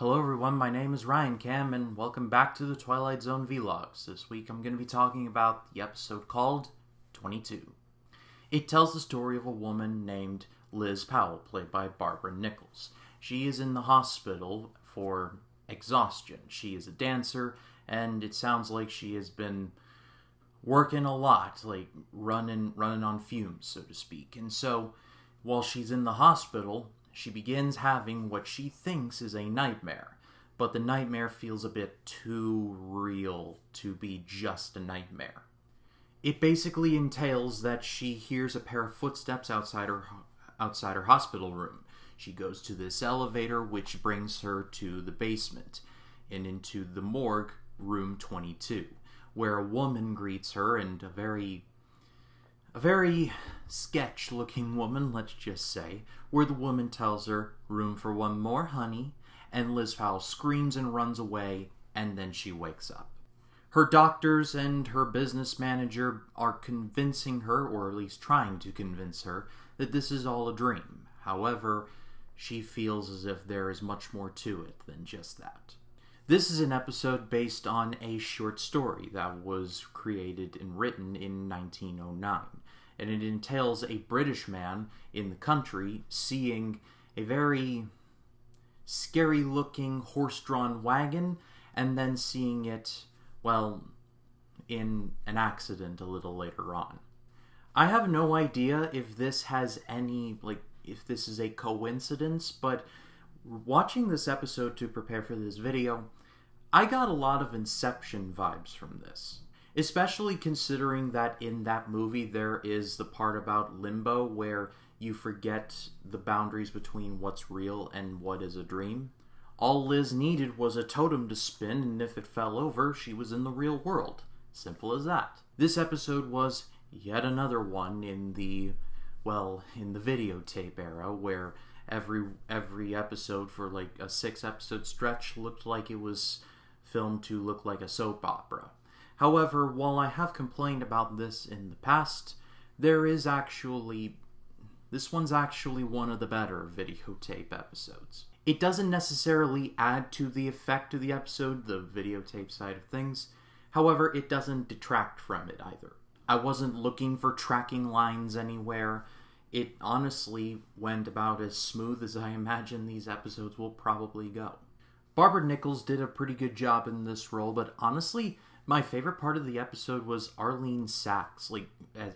Hello everyone, my name is Ryan Cam, and welcome back to the Twilight Zone Vlogs. This week I'm going to be talking about the episode called 22. It tells the story of a woman named Liz Powell, played by Barbara Nichols. She is in the hospital for exhaustion. She is a dancer, and it sounds like she has been working a lot, like running on fumes, so to speak. And so, while she's in the hospital, she begins having what she thinks is a nightmare, but the nightmare feels a bit too real to be just a nightmare. It basically entails that she hears a pair of footsteps outside her hospital room. She goes to this elevator, which brings her to the basement and into the morgue, room 22, where a woman greets her, and a very sketch-looking woman, let's just say, where the woman tells her, "Room for one more, honey," and Liz Powell screams and runs away, and then she wakes up. Her doctors and her business manager are convincing her, or at least trying to convince her, that this is all a dream. However, she feels as if there is much more to it than just that. This is an episode based on a short story that was created and written in 1909. And it entails a British man in the country seeing a very scary-looking horse-drawn wagon, and then seeing it, well, in an accident a little later on. I have no idea if this has any, if this is a coincidence, but watching this episode to prepare for this video, I got a lot of Inception vibes from this. Especially considering that in that movie there is the part about limbo where you forget the boundaries between what's real and what is a dream. All Liz needed was a totem to spin, and if it fell over, she was in the real world. Simple as that. This episode was yet another one in the videotape era, where every episode for like a 6-episode stretch looked like it was filmed to look like a soap opera. However, while I have complained about this in the past, this one's actually one of the better videotape episodes. It doesn't necessarily add to the effect of the episode, the videotape side of things. However, it doesn't detract from it either. I wasn't looking for tracking lines anywhere. It honestly went about as smooth as I imagine these episodes will probably go. Barbara Nichols did a pretty good job in this role, but honestly, my favorite part of the episode was Arlene Sachs,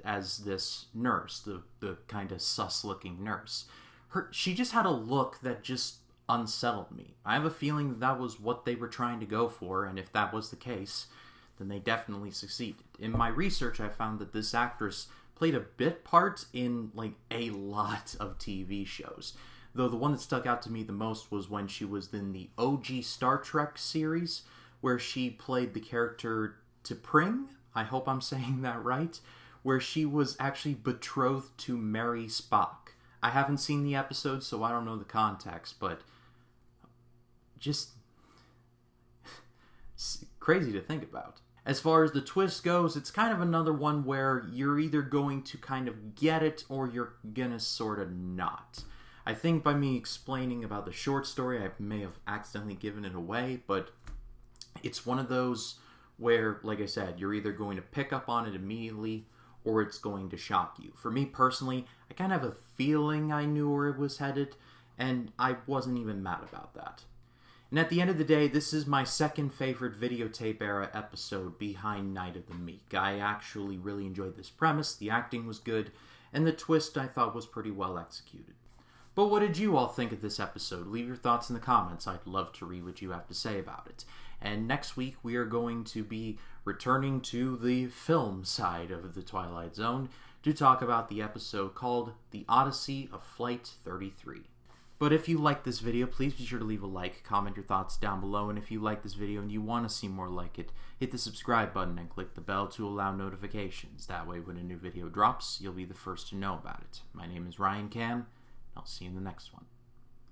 as this nurse, the kind of sus-looking nurse. She just had a look that just unsettled me. I have a feeling that was what they were trying to go for, and if that was the case, then they definitely succeeded. In my research, I found that this actress played a bit part in, a lot of TV shows. Though the one that stuck out to me the most was when she was in the OG Star Trek series, where she played the character T'Pring, I hope I'm saying that right, where she was actually betrothed to marry Spock. I haven't seen the episode, so I don't know the context, but just crazy to think about. As far as the twist goes, it's kind of another one where you're either going to kind of get it or you're gonna sort of not. I think by me explaining about the short story, I may have accidentally given it away, but it's one of those where, like I said, you're either going to pick up on it immediately or it's going to shock you. For me personally, I kind of have a feeling I knew where it was headed, and I wasn't even mad about that. And at the end of the day, this is my second favorite videotape era episode behind Night of the Meek. I actually really enjoyed this premise, the acting was good, and the twist I thought was pretty well executed. But what did you all think of this episode? Leave your thoughts in the comments. I'd love to read what you have to say about it. And next week, we are going to be returning to the film side of the Twilight Zone to talk about the episode called The Odyssey of Flight 33. But if you like this video, please be sure to leave a like, comment your thoughts down below, and if you like this video and you want to see more like it, hit the subscribe button and click the bell to allow notifications. That way, when a new video drops, you'll be the first to know about it. My name is Ryan Cam. I'll see you in the next one.